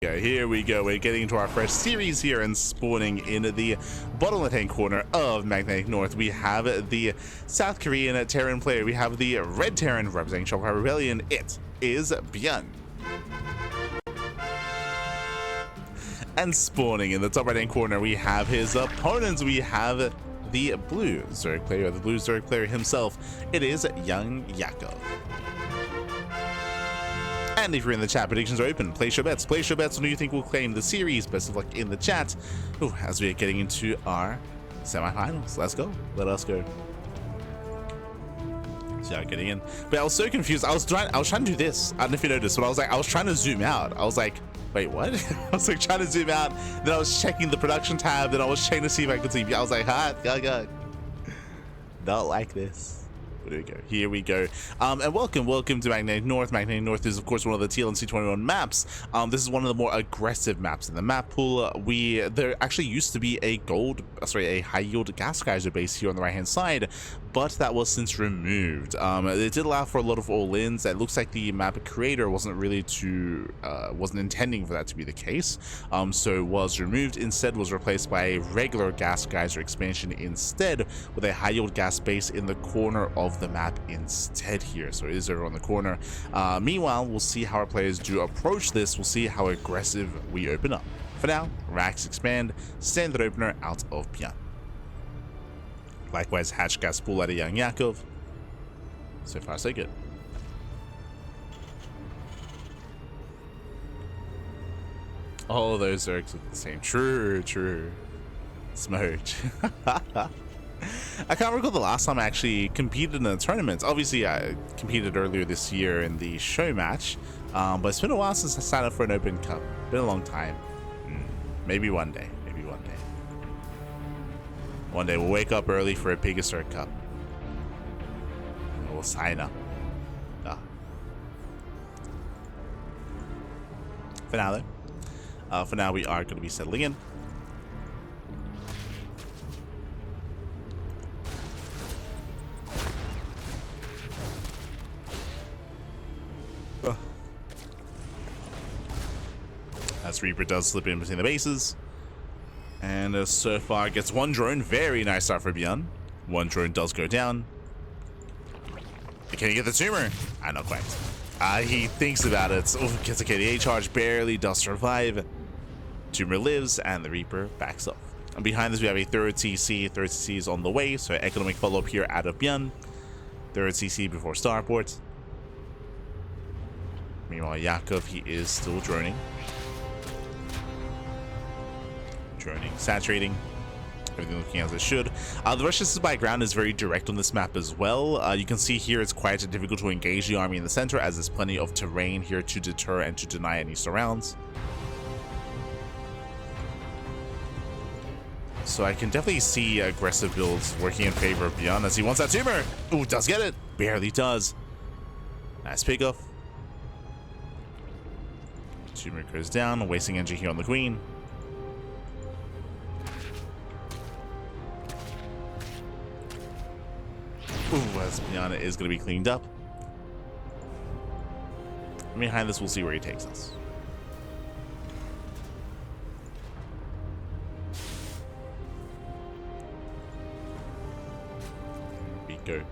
Here we go. We're getting into our fresh series here and spawning in the bottom left-hand corner of Magnetic North. We have the South Korean Terran player. We have the Red Terran representing StarCraft Rebellion. It is ByuN. And spawning in the top right-hand corner, we have his opponents. We have the blue Zerg player, the blue Zerg player himself. It is YoungYakov. And if you're in the chat, predictions are open. Place your bets. Place your bets on who you think will claim the series. Best of luck in the chat. Ooh, as we are getting into our semifinals. Let's go. Let us go. So yeah, getting in. But I was so confused. I was trying to do this. I don't know if you noticed, but I was trying to zoom out. I was like, wait, what? I was like trying to zoom out. Then I was checking the production tab. Then I was checking to see if I could see. I was like, God. Not like this. Here we go. And welcome to Magnetic North. Magnetic North is, of course, one of the TLNC21 maps. This is one of the more aggressive maps in the map pool. There actually used to be a high yield gas geyser base here on the right hand side, but that was since removed. It did allow for a lot of all-ins. It looks like the map creator wasn't intending for that to be the case, so it was removed. Instead was replaced by a regular gas geyser expansion instead, with a high yield gas base in the corner of the map instead here. So it is over on the corner. Meanwhile, we'll see how our players do approach this. We'll see how aggressive we open up. For now, racks expand, standard opener out of ByuN. Likewise, hatch gas pool out of YoungYakov. So far, so good. All those Zergs look the same. True. Smoked. I can't recall the last time I actually competed in a tournament. Obviously, I competed earlier this year in the show match, but it's been a while since I signed up for an open cup. Been a long time. Maybe one day. One day we'll wake up early for a Pegasus Cup. And we'll sign up. For now, though. We are going to be settling in. As Reaper does slip in between the bases. And so far gets one drone. Very nice start for ByuN. One drone does go down. Can he get the tumor? Not quite. He thinks about it. Oh, gets a KDA charge. Barely does survive. Tumor lives and the Reaper backs up. And behind this we have a third CC. Third CC is on the way. So economic follow-up here out of ByuN. Third CC before starport. Meanwhile, Yakov, he is still droning. Saturating, everything looking as it should. The rush distance by ground is very direct on this map as well. You can see here it's quite difficult to engage the army in the center, as there's plenty of terrain here to deter and to deny any surrounds. So I can definitely see aggressive builds working in favor of ByuN as he wants that tumor. Ooh, does get it. Barely does. Nice pickoff. Tumor goes down, wasting energy here on the queen. Ooh, as ByuN is going to be cleaned up. And behind this, we'll see where he takes us. Here we go.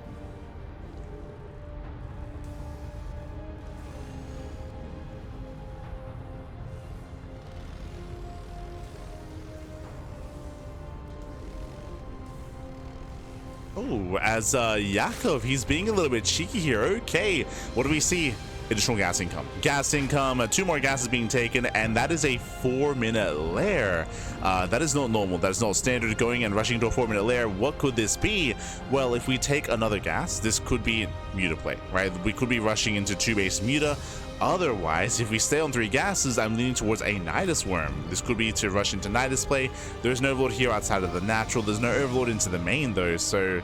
Oh, as Yakov, he's being a little bit cheeky here. Okay, what do we see? Additional gas income. Gas income, 2 more gases being taken, and that is a 4-minute lair. That is not normal. That is not standard. Going and rushing into a 4-minute lair. What could this be? Well, if we take another gas, this could be Muta play, right? We could be rushing into 2-base Muta. Otherwise, if we stay on 3 gases, I'm leaning towards a Nidus Worm. This could be to rush into Nidus play. There's no Overlord here outside of the natural. There's no Overlord into the main, though. So,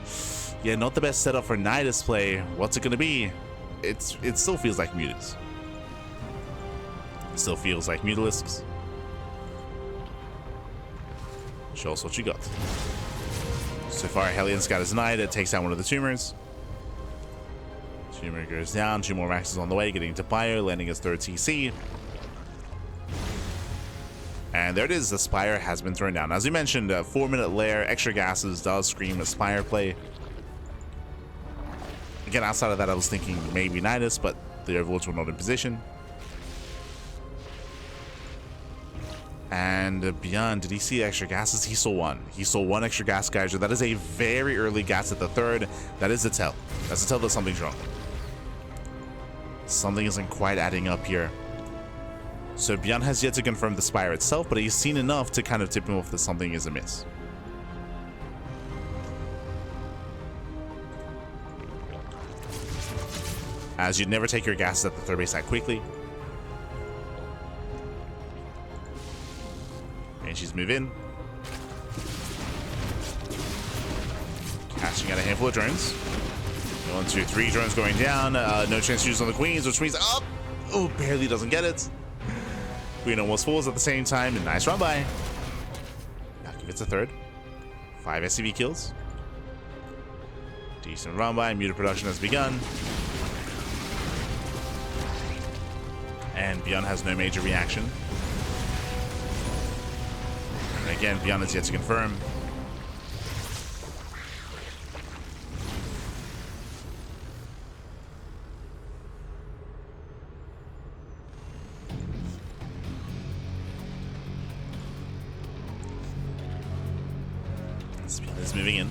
yeah, not the best setup for Nidus play. What's it going to be? It still feels like Mutas. It still feels like Mutalisks. Show us what you got. So far, Hellion Scout is denied. It takes out one of the tumors. Tumor goes down. 2 more maxes on the way, getting to Bio, landing his 3rd TC. And there it is, the Spire has been thrown down. As we mentioned, a 4-minute lair, extra gases does scream a Spire play. Again, outside of that, I was thinking maybe Nidus, but the Overlords were not in position. And ByuN, did he see extra gases? He saw one. He saw one extra gas geyser. That is a very early gas at the third. That is a tell. That's a tell that something's wrong. Something isn't quite adding up here. So ByuN has yet to confirm the Spire itself, but he's seen enough to kind of tip him off that something is amiss. As you'd never take your gases at the third base that quickly. And she's move in. Catching out a handful of drones. 1, 2, 3 drones going down. No chance to use on the queens, which means up. Oh, barely doesn't get it. Queen almost falls at the same time. And nice run by. Yakov gets a third. 5 SCV kills. Decent run by. Muted production has begun. And ByuN has no major reaction. And again, ByuN is yet to confirm. ByuN is moving in.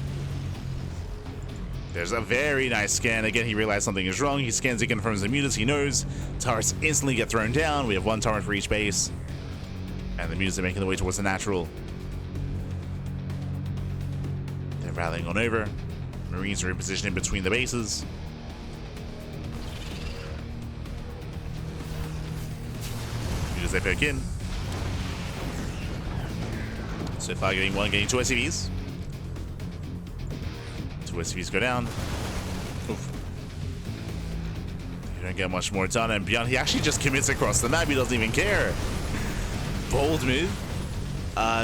There's a very nice scan. Again, he realized something is wrong. He scans, he confirms the mutants. He knows turrets instantly get thrown down. We have 1 turret for each base. And the mutants are making their way towards the natural. They're rallying on over. Marines are in position in between the bases. Mutants, they poke in. So far, getting 1, getting 2 SCVs. 2 SCVs go down. Oof. You don't get much more done, and ByuN, he actually just commits across the map. He doesn't even care. Bold move.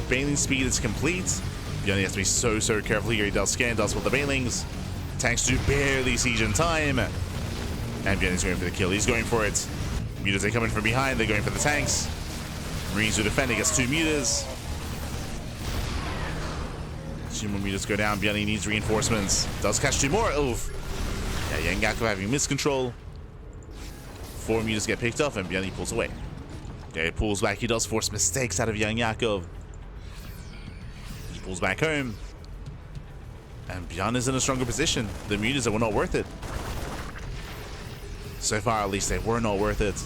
Bailing speed is complete. ByuN has to be so careful here. He does scan, does with the bailings. Tanks do barely siege in time. And ByuN is going for the kill. He's going for it. Mutas are coming from behind. They're going for the tanks. Marines who defend against 2 mutas. 2 more mutas go down. ByuN needs reinforcements. Does catch 2 more. Oof. Yeah, YoungYakov having miscontrol. 4 mutas get picked up, and ByuN pulls away. Yeah, he pulls back. He does force mistakes out of YoungYakov. He pulls back home. And ByuN is in a stronger position. The mutas were not worth it. So far, at least, they were not worth it.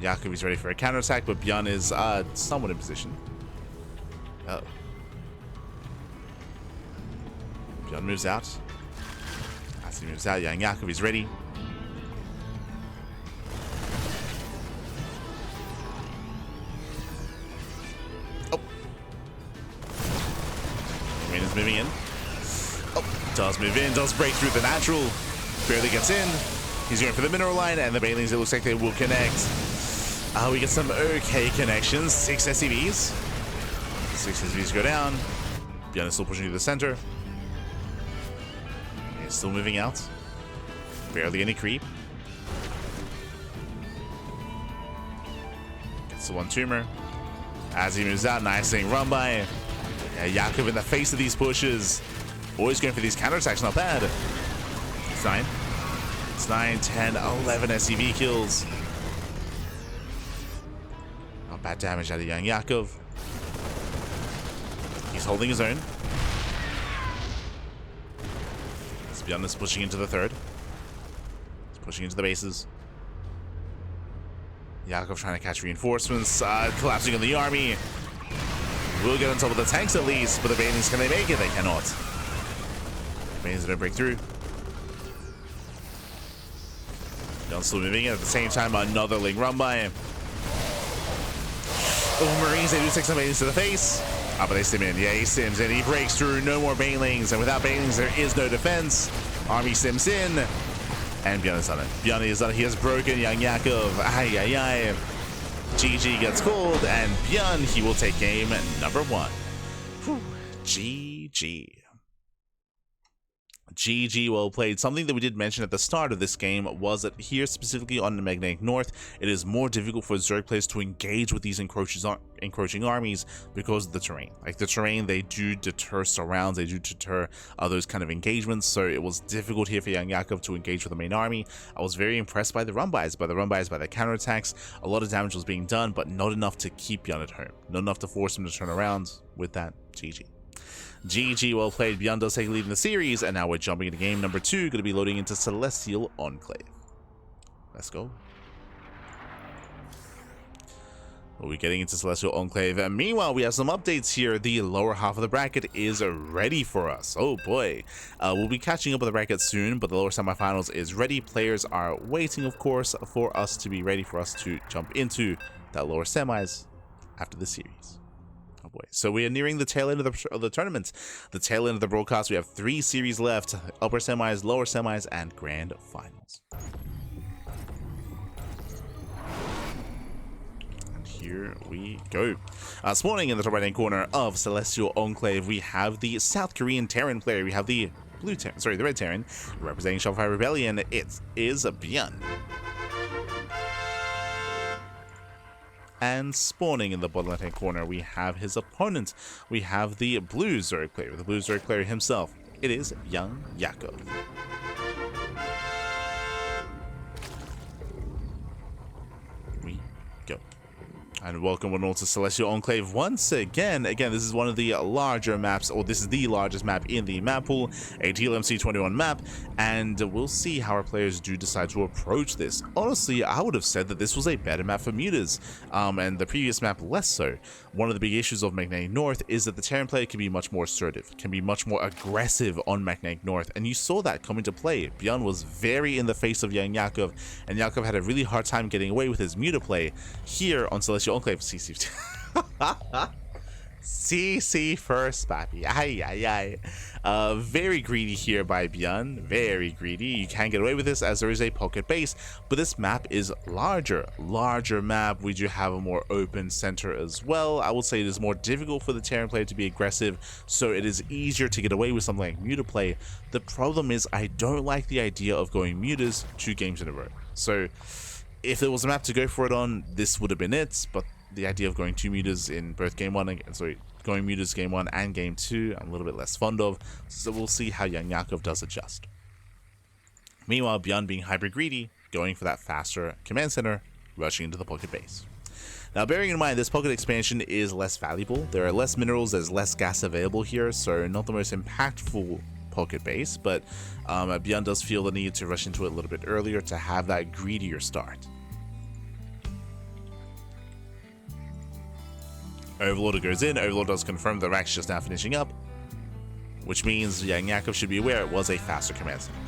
Yakov is ready for a counterattack, but ByuN is somewhat in position. Uh-oh. ByuN moves out. As he moves out, YoungYakov is ready. Oh. Rain is moving in. Oh, does move in, does break through the natural. Barely gets in. He's going for the mineral line, and the Bailings, it looks like they will connect. We get some okay connections. 6 SCVs. 6 SCVs go down. ByuN is still pushing to the center. He's still moving out. Barely any creep. Gets the 1 tumor. As he moves out, nice thing run by. Yeah, Yakov in the face of these pushes. Always going for these counterattacks, not bad. It's 9. It's 9, 10, 11 SCV kills. Not bad damage out of YoungYakov. He's holding his own. ByuN is pushing into the third. He's pushing into the bases. Yakov trying to catch reinforcements. Collapsing on the army. Will get on top of the tanks at least, but the Bailings, can they make it? They cannot. Bailings don't break through. ByuN still moving in. At the same time, another Ling run by. Oh, Marines, they do take some Bailings to the face. But they stim in. Yeah, he stims in. He breaks through. No more Bailings. And without Bailings, there is no defense. Army stims in. And ByuN has done it. ByuN is done it. He has broken YoungYakov. Ay, ay, ay. GG gets called. And ByuN, he will take game number 1. Whew. GG. GG, well played. Something that we did mention at the start of this game was that here, specifically on the Magnetic North, it is more difficult for Zerg players to engage with these encroaching armies because of the terrain. Like the terrain, they do deter surrounds, they do deter those kind of engagements, so it was difficult here for YoungYakov to engage with the main army. I was very impressed by the run-bys, by the counterattacks. A lot of damage was being done, but not enough to keep ByuN at home. Not enough to force him to turn around. With that, GG. GG, well played. ByuN does take a lead in the series, and now we're jumping into game number 2, going to be loading into Celestial Enclave. Let's go. We're getting into Celestial Enclave, and meanwhile, we have some updates here. The lower half of the bracket is ready for us. Oh boy. We'll be catching up with the bracket soon, but the lower semifinals is ready. Players are waiting, of course, for us to be ready for us to jump into that lower semis after the series. Oh boy. So we are nearing the tail end of the tournament. The tail end of the broadcast. We have 3 series left: upper semis, lower semis, and grand finals. And here we go. Spawning in the top right hand corner of Celestial Enclave, we have the South Korean Terran player. We have the the red Terran representing Shopify Rebellion. It is ByuN. And spawning in the bottom left-hand corner, we have his opponent. We have the blue Zerg player, the blue Zerg player himself. It is YoungYakov. We go. And welcome one all to Celestial Enclave once again. Again, this is one of the larger maps, or this is the largest map in the map pool, a TLMC21 map, and we'll see how our players do decide to approach this. Honestly, I would have said that this was a better map for mutas, and the previous map less so. One of the big issues of Magnetic North is that the Terran player can be much more assertive, can be much more aggressive on Magnetic North, and you saw that come into play. ByuN was very in the face of YoungYakov, and Yakov had a really hard time getting away with his muta play. Here on Celestial Enclave, CC CC first, papi. Very greedy here by ByuN. Very greedy. You can get away with this as there is a pocket base, but this map is larger map. We do have a more open center as well. I would say it is more difficult for the Terran player to be aggressive, so it is easier to get away with something like muta play. The problem is I don't like the idea of going mutas 2 games in a row. So if there was a map to go for it on, this would have been it, but the idea of going 2 mutas in both game 1 and going mutas game 1 and game 2, I'm a little bit less fond of, so we'll see how YoungYakov does adjust. Meanwhile, ByuN being hyper greedy, going for that faster command center, rushing into the pocket base. Now, bearing in mind this pocket expansion is less valuable, there are less minerals, there's less gas available here, so not the most impactful pocket base, but ByuN does feel the need to rush into it a little bit earlier to have that greedier start. Overlord goes in. Overlord does confirm the rack's just now finishing up, which means YoungYakov should be aware it was a faster command center.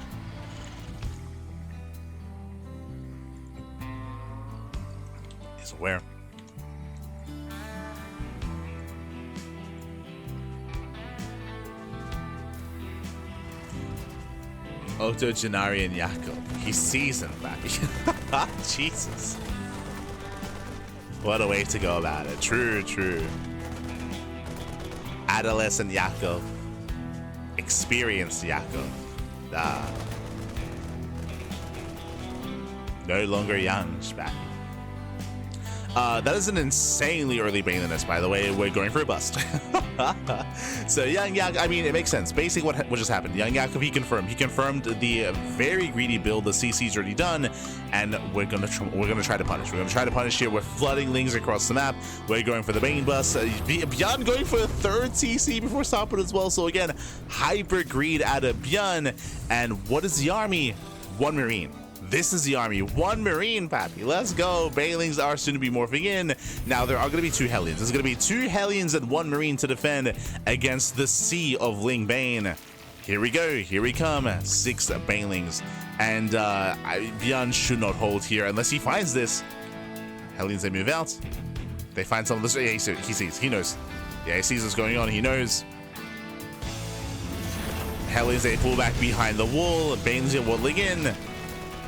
He's aware. Octogenarian Yakov. He's seasoned, baby. Jesus. What a way to go about it. True. Adolescent Yakov. Experienced Yakov. No longer young, Spacky. That is an insanely early Baneliness, by the way. We're going for a bust. So YoungYakov, I mean, it makes sense. Basically, what just happened? YoungYakov, he confirmed the very greedy build the CC's already done, and we're gonna try to punish. We're gonna try to punish here. We're flooding Lings across the map. We're going for the Bane bust. ByuN going for a 3rd CC before stopping as well. So again, hyper greed out of ByuN. And what is the army? 1 Marine. This is the army. 1 Marine, pappy. Let's go. Banelings are soon to be morphing in. Now, there are going to be 2 Hellions. There's going to be 2 Hellions and 1 Marine to defend against the sea of Ling Bane. Here we go. Here we come. 6 Banelings. And ByuN should not hold here unless he finds this. Hellions, they move out. They find some of this. Yeah, he sees. He knows. Yeah, he sees what's going on. He knows. Hellions, they pull back behind the wall. Banelings are waddling in.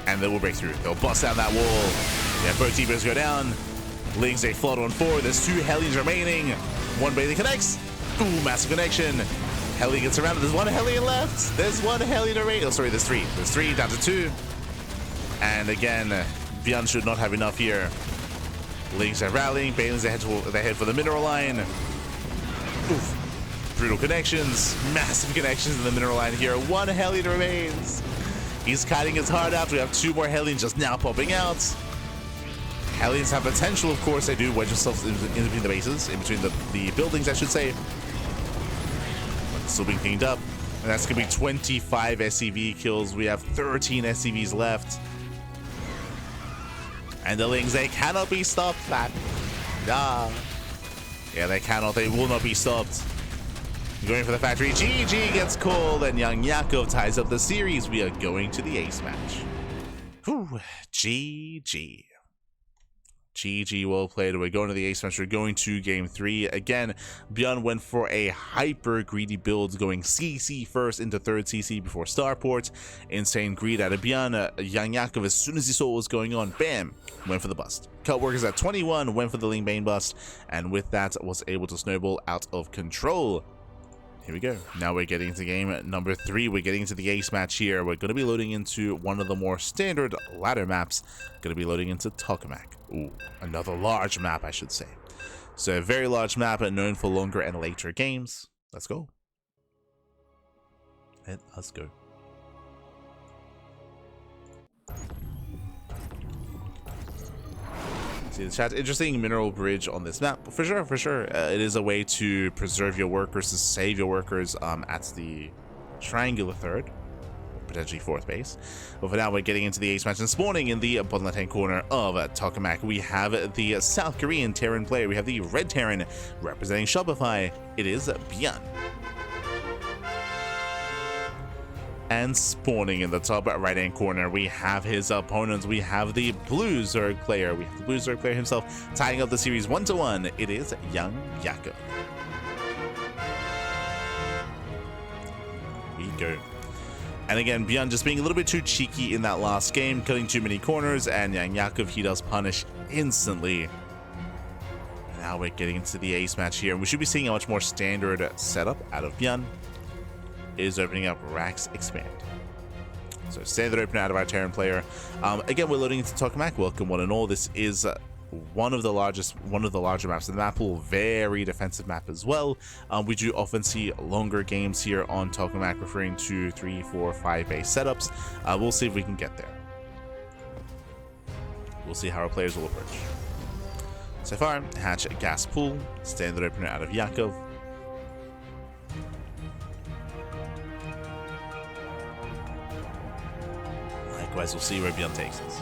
And they will break through. They'll bust down that wall. Yeah, both T-Bows go down. Lings, they flood on 4. There's 2 Hellions remaining. 1 Bailey connects. Ooh, massive connection. Heli gets around. There's one Hellion left. There's one Hellion array. Oh, sorry, there's three. There's three down to two. And again, ByuN should not have enough here. Lings are rallying. Balins, they head for the mineral line. Oof. Brutal connections. Massive connections in the mineral line here. One Hellion remains. He's kiting his heart out. We have two more Hellions just now popping out. Hellions have potential, of course. They do wedge themselves in between the bases, in between the buildings, I should say. But still being cleaned up. And that's going to be 25 SCV kills. We have 13 SCVs left. And the Lings, they cannot be stopped, man. Nah. Yeah, they cannot. They will not be stopped. Going for the factory. GG gets called, and YoungYakov ties up the series. We are going to the ace match. Whew. GG. GG, well played. We're going to the ace match. We're going to game 3. Again, ByuN went for a hyper greedy build, going CC first into third CC before starport. Insane greed out of ByuN. YoungYakov, as soon as he saw what was going on, bam, went for the bust. Cut workers at 21, went for the Ling Bane bust, and with that was able to snowball out of control. Here we go. Now we're getting into game number 3. We're getting into the ace match here. We're going to be loading into one of the more standard ladder maps. Going to be loading into Tokamak. Ooh, another large map, I should say. So a very large map known for longer and later games. Let's go. Let's go. See the chat. Interesting mineral bridge on this map, for sure, for sure. It is a way to preserve your workers, to save your workers at the triangular third, potentially fourth base. But for now, we're getting into the ace match and spawning in the bottom left-hand corner of Tokamak. We have the South Korean Terran player. We have the Red Terran representing Shopify. It is ByuN. And spawning in the top right-hand corner, we have his opponents. We have the Blue Zerg player. We have the Blue Zerg player himself tying up the series 1-1. It is YoungYakov. We go. And again, ByuN just being a little bit too cheeky in that last game, cutting too many corners, and YoungYakov, he does punish instantly. Now we're getting into the ace match here. We should be seeing a much more standard setup out of ByuN. Is opening up Rax Expand. So standard opener out of our Terran player. Again, we're loading into Tokamak. Welcome one and all. This is one of the larger maps in the map pool. Very defensive map as well. We do often see longer games here on Tokamak, referring to 3, 4, 5 base setups. We'll see if we can get there. We'll see how our players will approach. So far, hatch gas pool, standard opener out of Yakov. Likewise, we'll see where ByuN takes us.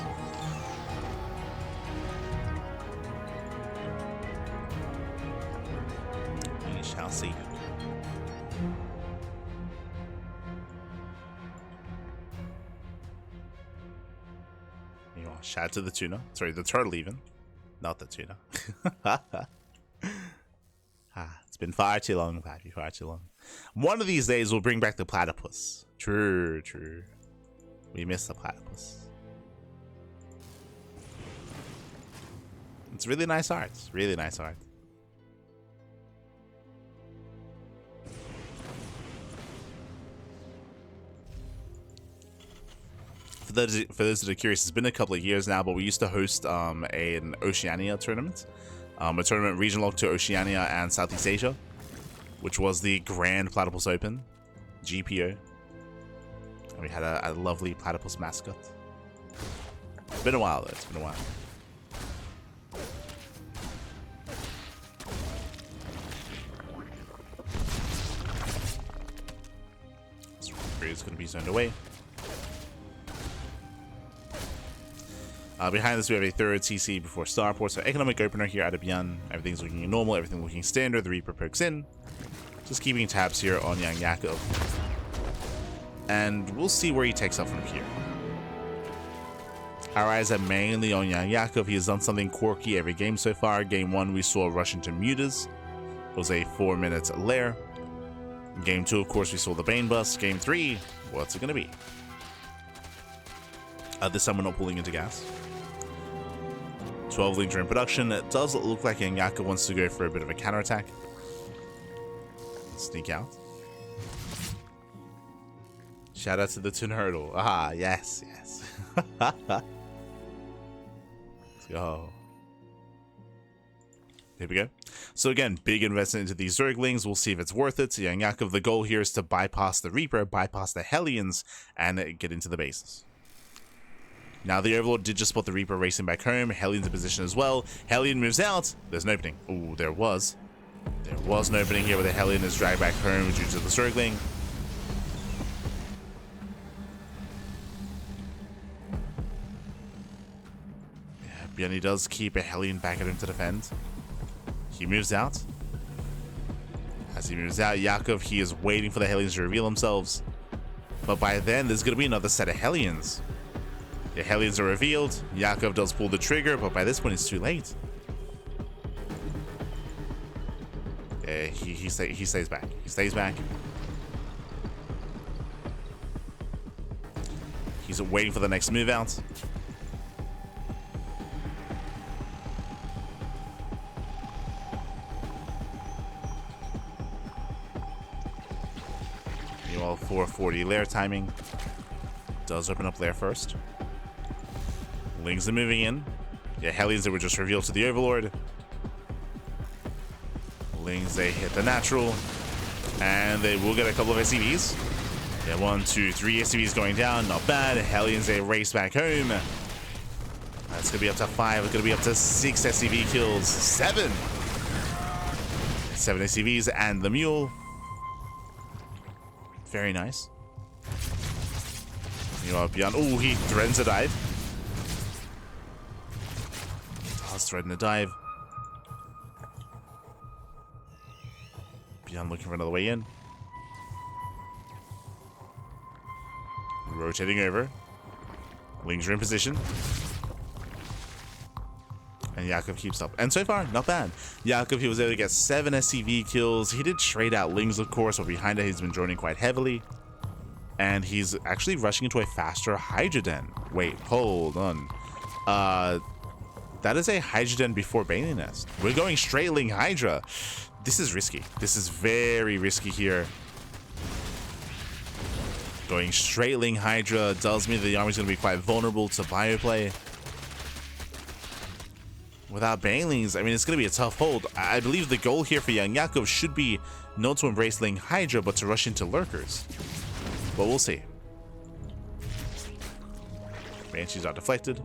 We shall see. Shout out to the tuna. Sorry, the turtle even. Not the tuna. It's been far too long, Pappy. Far too long. One of these days, we'll bring back the platypus. True, true. We miss the platypus. It's really nice art. Really nice art. For those that are curious, it's been a couple of years now, but we used to host an Oceania tournament. A tournament regional to Oceania and Southeast Asia, which was the Grand Platypus Open, GPO. And we had a lovely platypus mascot. It's been a while though, it's been a while. This is going to be zoned away. Behind this, we have a third CC before starport. So economic opener here out of ByuN. Everything's looking normal, everything looking standard. The Reaper pokes in. Just keeping tabs here on YoungYakov. And we'll see where he takes up from here. Our eyes are mainly on YoungYakov. He has done something quirky every game so far. Game 1, we saw rush into Mutas. It was a 4-minute lair. Game 2, of course, we saw the Bane bust. Game 3, what's it going to be? This time we're not pulling into gas. 12 Lings are in production. It does look like YoungYakov wants to go for a bit of a counterattack. Sneak out. Shout out to the Turtle. Ah, yes, yes. Let's go. Here we go. So again, big investment into these Zerglings. We'll see if it's worth it. YoungYakov, the goal here is to bypass the Reaper, bypass the Hellions, and get into the bases. Now the Overlord did just spot the Reaper racing back home. Hellion's in position as well. Hellion moves out. There's an opening. Ooh, there was. There was an opening here where the Hellion is dragged back home due to the Zergling. Yeah, ByuN does keep a Hellion back at him to defend. He moves out. As he moves out, Yakov, he is waiting for the Hellions to reveal themselves. But by then, there's going to be another set of Hellions. The Hellions are revealed. Yakov does pull the trigger, but by this point, it's too late. Yeah, he stays back. He stays back. He's waiting for the next move out. Meanwhile, 440 lair timing. Does open up lair first. Lings are moving in. Yeah, Hellions that were just revealed to the Overlord. Lings, they hit the natural. And they will get a couple of SCVs. Yeah, 1, 2, 3 SCVs going down. Not bad. Hellions, they race back home. That's going to be up to 5. It's going to be up to 6 SCV kills. 7. 7 SCVs and the mule. Very nice. You are ByuN. Oh, he threatens a dive. Does threaten a dive. ByuN looking for another way in. Rotating over. Lings are in position. And Yakov keeps up. And so far, not bad. Yakov, he was able to get 7 SCV kills. He did trade out Lings, of course, but behind it, he's been joining quite heavily. And he's actually rushing into a faster Hydra Den. Wait, hold on. That is a Hydra Den before Bailey Nest. We're going straight Ling Hydra. This is risky. This is very risky here. Going straight Ling Hydra does mean that the army's going to be quite vulnerable to bioplay. Without Banelings, I mean, it's going to be a tough hold. I believe the goal here for YoungYakov should be not to embrace Ling Hydra, but to rush into lurkers. But we'll see. Banshees are deflected.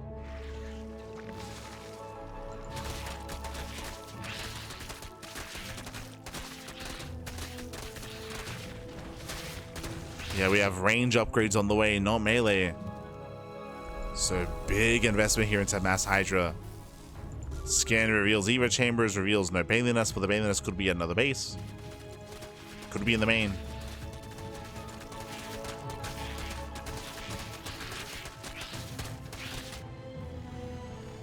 Yeah, we have range upgrades on the way, not melee. So big investment here into Mass Hydra. Scan reveals Eva Chambers, reveals no Bailey Nest, but the Bailey Nest could be another base. Could be in the main.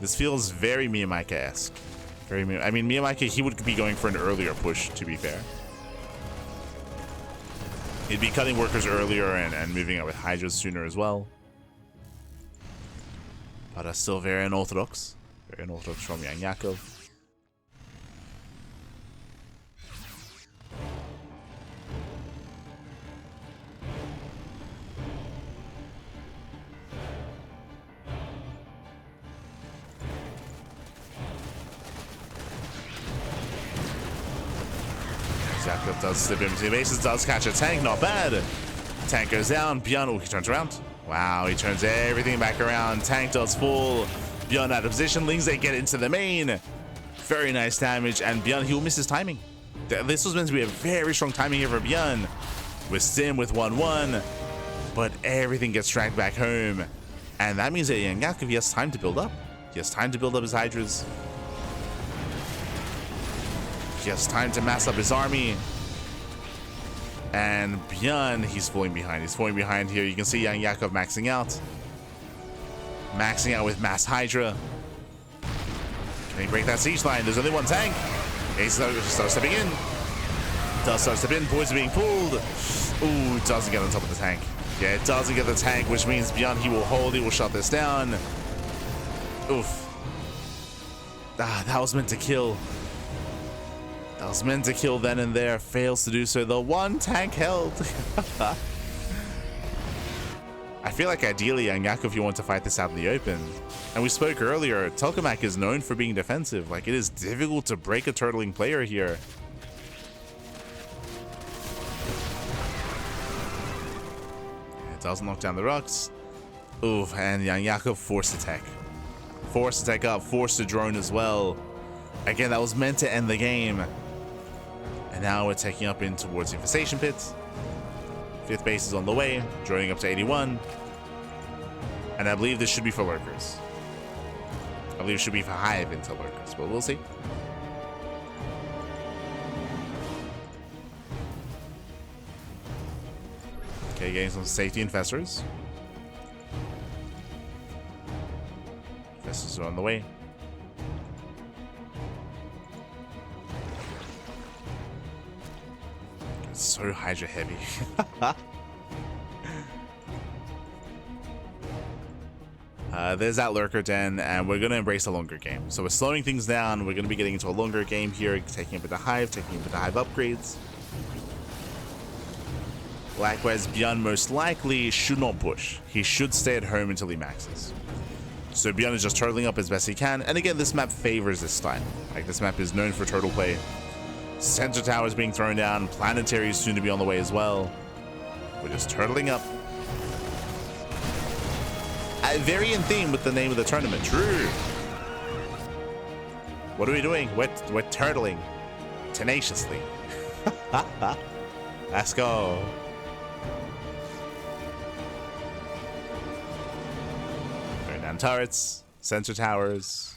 This feels very Miyamika-esque. I mean, Miyamika, he would be going for an earlier push, to be fair. He'd be cutting workers earlier and moving out with Hydras sooner as well. But still very unorthodox. Very unorthodox from YoungYakov. Yakov does slip in between bases, does catch a tank, not bad. Tank goes down, ByuN, oh, he turns around. Wow, he turns everything back around. Tank does fall. ByuN out of position, Lings, they get into the main. Very nice damage, and ByuN, he will miss his timing. This was meant to be a very strong timing here for ByuN. With Sim with 1-1, but everything gets dragged back home. And that means that YoungYakov, he has time to build up. He has time to build up his Hydras. He has time to mass up his army. And ByuN, he's falling behind. He's falling behind here. You can see YoungYakov maxing out. Maxing out with Mass Hydra. Can he break that siege line? There's only one tank. He starts stepping in. Does start stepping in. Boys are being pulled. Ooh, doesn't get on top of the tank. Yeah, it doesn't get the tank, which means ByuN, he will hold. He will shut this down. Oof. Ah, that was meant to kill. That was meant to kill then and there. Fails to do so. The one tank held. I feel like ideally, YoungYakov, you want to fight this out in the open. And we spoke earlier, Tokamak is known for being defensive. Like, it is difficult to break a turtling player here. It doesn't knock down the rocks. Oof, and YoungYakov forced attack. Forced attack up, forced a drone as well. Again, that was meant to end the game. And now we're taking up in towards the infestation pit. 5th base is on the way, droning up to 81. And I believe this should be for lurkers. I believe it should be for hive intel lurkers, but we'll see. Okay, getting some safety infestors. Infestors are on the way. It's so Hydra heavy. There's that lurker den, and we're going to embrace a longer game. So we're slowing things down. We're going to be getting into a longer game here, taking a bit of hive, taking a bit of hive upgrades. Likewise, ByuN most likely should not push. He should stay at home until he maxes. So ByuN is just turtling up as best he can. And again, this map favors this style. Like, this map is known for turtle play. Center tower is being thrown down. Planetary is soon to be on the way as well. We're just turtling up. Very in theme with the name of the tournament. True. What are we doing? We're turtling tenaciously. Let's go. Throwing down turrets, sensor towers,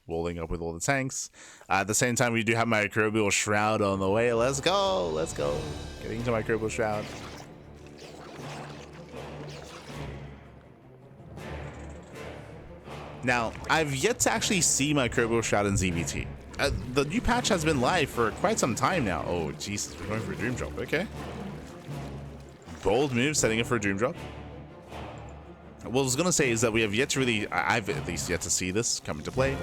walling up with all the tanks. At the same time, we do have microbial shroud on the way. Let's go. Let's go. Getting into microbial shroud. Now, I've yet to actually see microbial shroud in ZVT. The new patch has been live for quite some time now. Oh, Jesus, we're going for a dream drop. Okay. Bold move, setting it for a dream drop. What I was going to say is that we have yet to really, I've at least yet to see this come into play.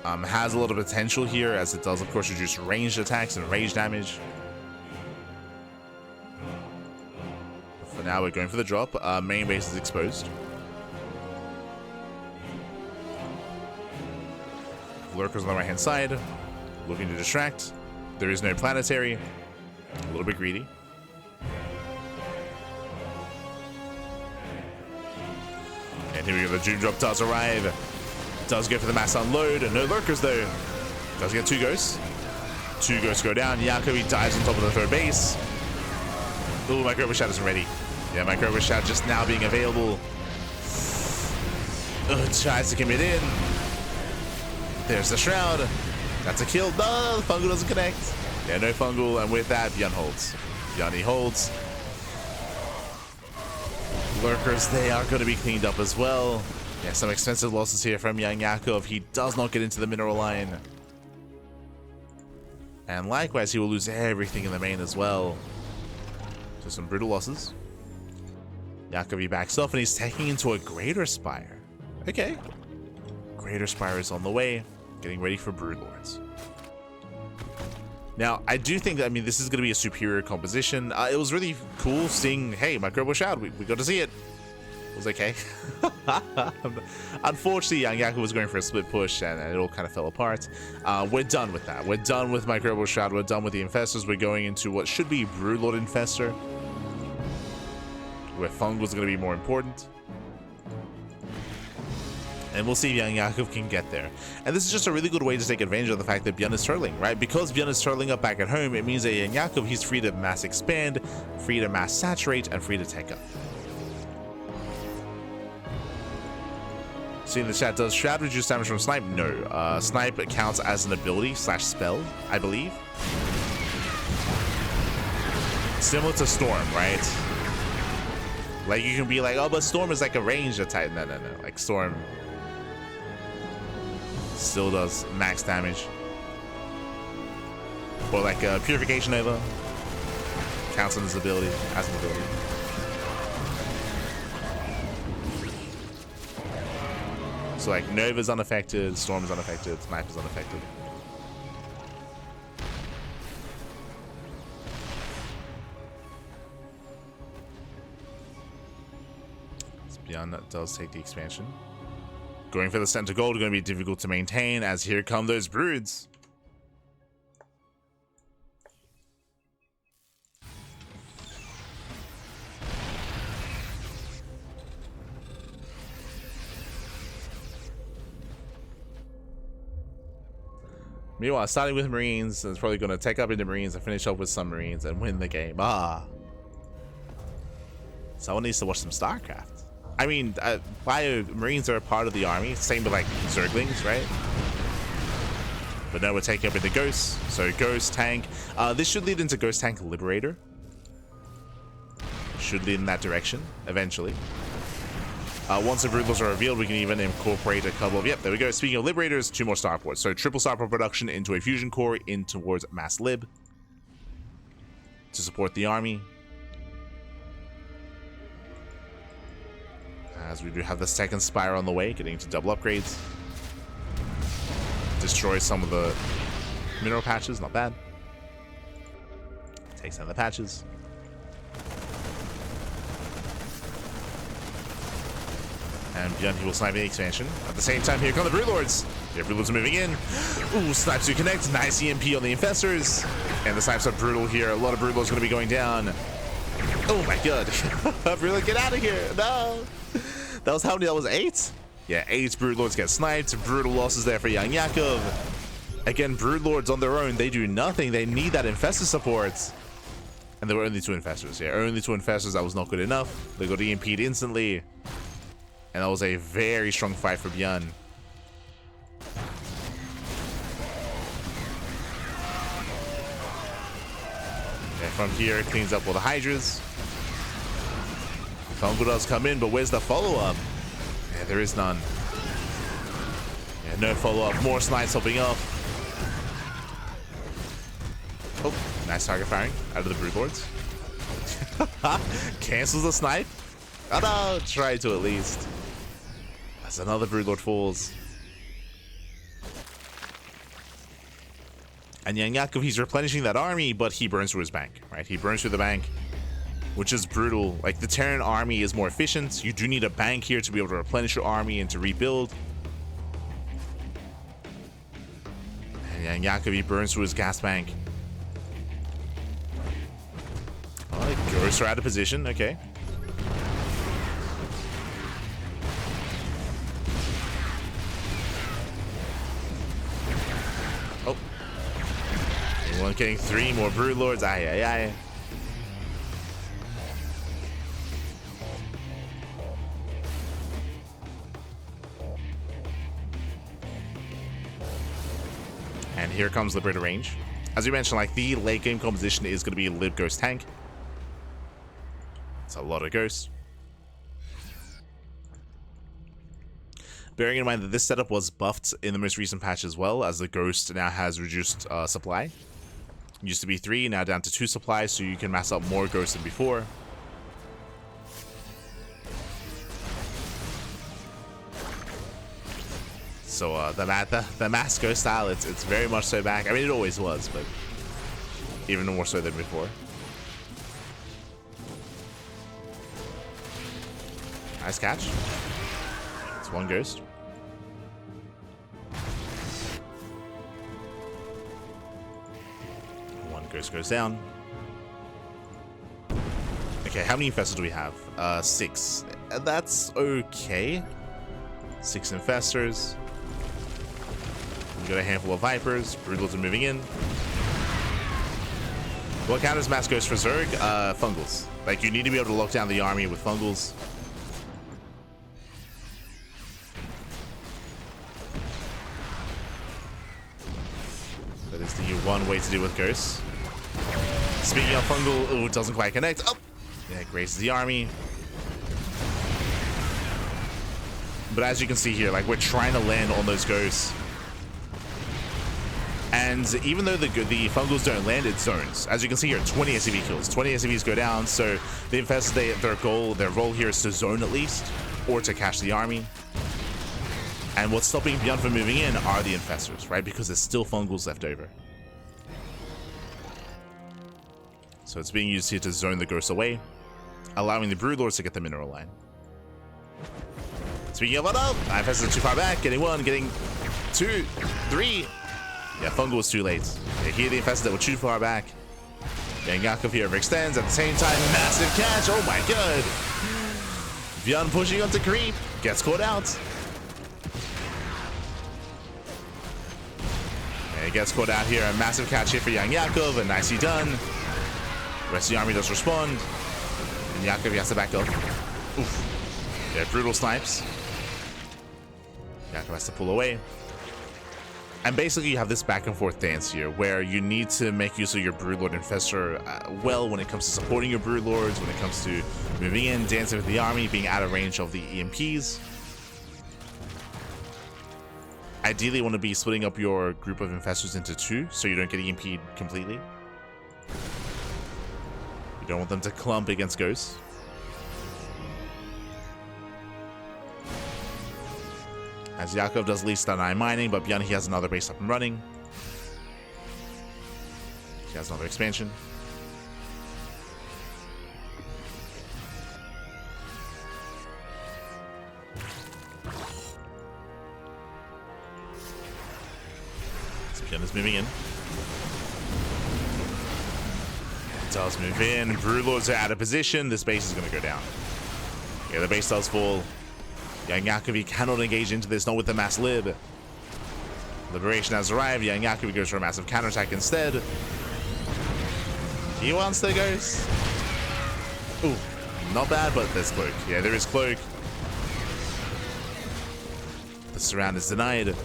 Has a lot of potential here, as it does, of course, reduce ranged attacks and rage damage. But for now, we're going for the drop. Main base is exposed. Lurkers on the right hand side, looking to distract. There is no planetary, a little bit greedy. And here we go, the dream drop does arrive. Does go for the mass unload, and no lurkers though. Does get 2 ghosts. 2 ghosts go down. Yakov, he dives on top of the 3rd base. Ooh, microbial shroud isn't ready. Yeah, microbial shroud just now being available. Tries to commit in. There's the shroud. That's a kill. No, the fungal doesn't connect. Yeah, no fungal, and with that, ByuN holds. ByuN, he holds. Lurkers, they are going to be cleaned up as well. Yeah, some expensive losses here from YoungYakov. He does not get into the mineral line. And likewise, he will lose everything in the main as well. So some brutal losses. Yakov, he backs off, and he's taking into a Greater Spire. Okay. Greater Spire is on the way. Getting ready for Brood Lords. Now, I do think that, I mean, this is going to be a superior composition. It was really cool seeing, hey, microbial shroud, we got to see it. It was okay. Unfortunately, YoungYakov was going for a split push, and it all kind of fell apart. We're done with that. We're done with microbial shroud. We're done with the infestors. We're going into what should be Brood Lord infestor, where fungal is going to be more important. And we'll see if YoungYakov can get there. And this is just a really good way to take advantage of the fact that ByuN is turtling, right? Because ByuN is turtling up back at home, it means that YoungYakov, he's free to mass expand, free to mass saturate, and free to take up. See in the chat, does Shroud reduce damage from Snipe? No. Snipe counts as an ability / spell, I believe. Similar to Storm, right? Like, you can be like, oh, but Storm is like a ranged attack. No. Like, Storm still does max damage. Or like Purification Nova counts on his ability, as an ability. So like Nova's unaffected, Storm is unaffected, Snipe is unaffected. ByuN does take the expansion. Going for the center gold going to be difficult to maintain, as here come those broods. Meanwhile, starting with Marines, it's probably going to take up into Marines and finish up with some Marines and win the game. Someone needs to watch some StarCraft. I mean, Marines are a part of the army. Same with like Zerglings, right? But no, we're taking up into Ghosts. So Ghost, Tank. This should lead into Ghost, Tank, Liberator. Should lead in that direction, eventually. Once the Broodlords are revealed, we can even incorporate a couple of... Yep, there we go. Speaking of Liberators, 2 more starports. So triple starport production into a Fusion Core in towards Mass Lib to support the army. As we do have the second Spire on the way, getting into double upgrades. Destroy some of the mineral patches, not bad. Takes down the patches. And ByuN, he will snipe the expansion. At the same time, here come the Broodlords. The Broodlords are moving in. Ooh, snipes to connect. Nice EMP on the Infestors. And the snipes are brutal here. A lot of Broodlords going to be going down. Oh my god. Broodlord, get out of here. No. That was how many? That was 8? Yeah, 8 Broodlords get sniped. Brutal losses there for YoungYakov. Again, Broodlords on their own, they do nothing. They need that Infestor support. And there were only 2 Infestors. Yeah, only 2 Infestors. That was not good enough. They got EMP'd instantly. And that was a very strong fight for ByuN. Okay, from here, cleans up all the Hydras. Fungal does come in, but where's the follow-up? Yeah, there is none. Yeah, no follow-up. More snipes helping up. Oh, nice target firing out of the Broodlords. Cancels the snipe. Oh no, try to at least. As another Broodlord falls. And YoungYakov, he's replenishing that army, but he burns through his bank, right? He burns through the bank, which is brutal. Like, the Terran army is more efficient. You do need a bank here to be able to replenish your army and to rebuild. And YoungYakov, he burns through his gas bank. Oh, Ghosts are out of position. Okay. Oh. One getting 3 more Broodlords. Aye, aye, aye. And here comes Liberator range. As we mentioned, like, the late game composition is going to be Lib Ghost Tank. It's a lot of Ghosts. Bearing in mind that this setup was buffed in the most recent patch as well, as the Ghost now has reduced supply. It used to be 3, now down to 2 supplies, so you can mass up more Ghosts than before. So the mass Ghost style, it's very much so back. I mean, it always was, but even more so than before. Nice catch. It's 1 Ghost. Ghost goes down. Okay, how many Infestors do we have? 6. That's okay. 6 Infestors. We got a handful of Vipers. Broodlords are moving in. What counters Mass Ghost for Zerg? Fungals. Like, you need to be able to lock down the army with Fungals. That is the one way to deal with Ghosts. Speaking of Fungal, oh, it doesn't quite connect. Oh! Yeah, it grazes the army. But as you can see here, like, we're trying to land on those Ghosts. And even though the Fungals don't land, it zones. As you can see here, 20 SCV kills. 20 SCVs go down, so the Infestors, their role here is to zone at least, or to catch the army. And what's stopping ByuN from moving in are the Infestors, right? Because there's still Fungals left over. So it's being used here to zone the Ghosts away, allowing the Broodlords to get the mineral line. Speaking of up, infestors are too far back. Getting 1, getting 2, 3. Yeah, Fungal was too late. Yeah, here the infestors that were too far back. YoungYakov here overextends. At the same time, massive catch. Oh my god. ByuN pushing onto creep. Gets caught out. Yeah, he gets caught out here. A massive catch here for YoungYakov, and nicely done. The rest of the army does respond. And Yakov has to back up. Oof. Yeah, brutal snipes. Yakov has to pull away. And basically you have this back and forth dance here where you need to make use of your Broodlord Infestor well when it comes to supporting your Broodlords, when it comes to moving in, dancing with the army, being out of range of the EMPs. Ideally you want to be splitting up your group of Infestors into 2 so you don't get EMP'd completely. You don't want them to clump against Ghosts. As Yakov does least stun eye mining, but ByuN, he has another base up and running. He has another expansion. So ByuN is moving in. Does move in. Broodlords are out of position. This base is going to go down. Yeah, the base does fall. YoungYakov, he cannot engage into this, not with the mass lib. Liberation has arrived. YoungYakov goes for a massive counterattack instead. He wants to go. Ooh, not bad, but there's Cloak. Yeah, there is Cloak. The surround is denied.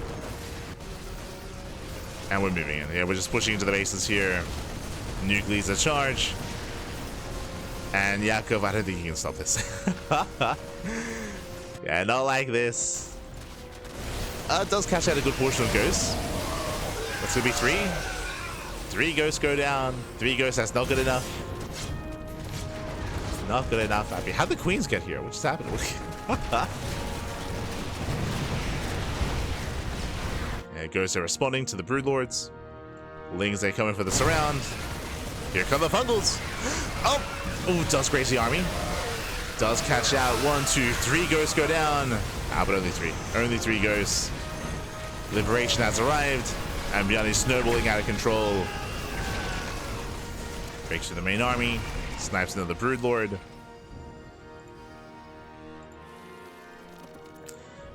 And we're moving in. Yeah, we're just pushing into the bases here. Nuke leads a charge. And Yakov, I don't think he can stop this. Yeah, not like this. It does catch out a good portion of Ghosts. That's gonna be 3. 3 Ghosts go down. 3 Ghosts, that's not good enough. Not good enough. I mean, how'd the Queens get here? What just happened? Yeah, Ghosts are responding to the Broodlords. Lings, they're coming for the surround. Here come the Fungals. Oh! Ooh, does graze the army. Does catch out 1, 2, 3 Ghosts go down. Ah, but only 3. Only 3 Ghosts. Liberation has arrived. And ByuN is snowballing out of control. Breaks to the main army. Snipes another Broodlord.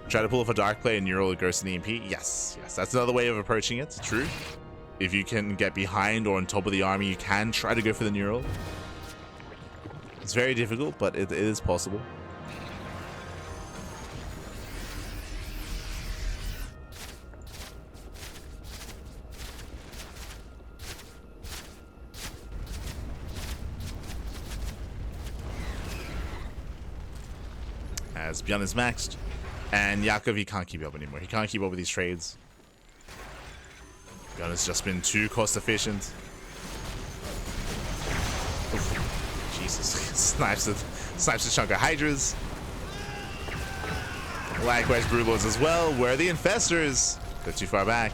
Try to pull off a dark play and neural Ghost in the EMP. Yes, yes. That's another way of approaching it. True. If you can get behind or on top of the army, you can try to go for the neural. It's very difficult, but it is possible. As ByuN is maxed, and Yakov, he can't keep up anymore. He can't keep up with these trades. ByuN has just been too cost efficient. Jesus, snipes a chunk of Hydras. Likewise, Broodlords as well. Where are the Infestors? They're too far back.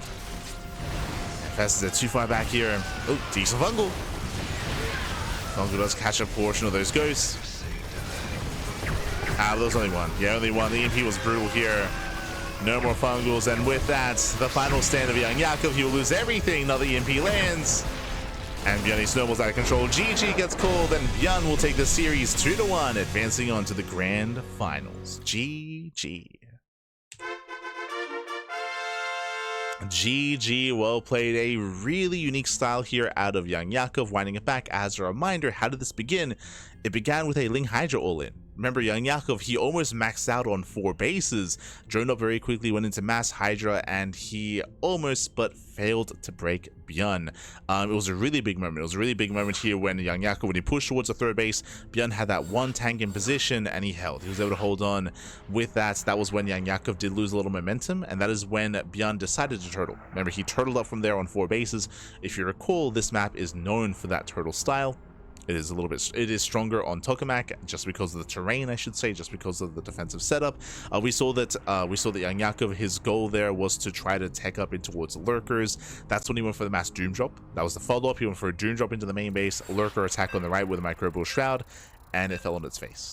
Infestors are too far back here. Oh, decent Fungal. Fungal does catch a portion of those Ghosts. Ah, but there's only 1. Yeah, only 1. The EMP was brutal here. No more Fungals, and with that, the final stand of YoungYakov. He will lose everything now the EMP lands. And ByuN snowballs out of control. GG gets called, and ByuN will take the series 2-1, advancing on to the grand finals. GG. GG, well played. A really unique style here out of YoungYakov. Winding it back, as a reminder, how did this begin? It began with a Ling Hydra all-in. Remember, YoungYakov, he almost maxed out on 4 bases, droned up very quickly, went into mass Hydra, and he almost but failed to break ByuN. It was a really big moment. It was a really big moment here when YoungYakov, when he pushed towards the 3rd base, ByuN had that 1 tank in position, and he held. He was able to hold on. With that, that was when YoungYakov did lose a little momentum, and that is when ByuN decided to turtle. Remember, he turtled up from there on 4 bases. If you recall, this map is known for that turtle style. It is stronger on Tokamak just because of the terrain, I should say, just because of the defensive setup. We saw that YoungYakov, his goal there was to try to tech up in towards lurkers. That's when he went for the mass doom drop. That was the follow-up. He went for a doom drop into the main base, lurker attack on the right with a microbial shroud, and it fell on its face.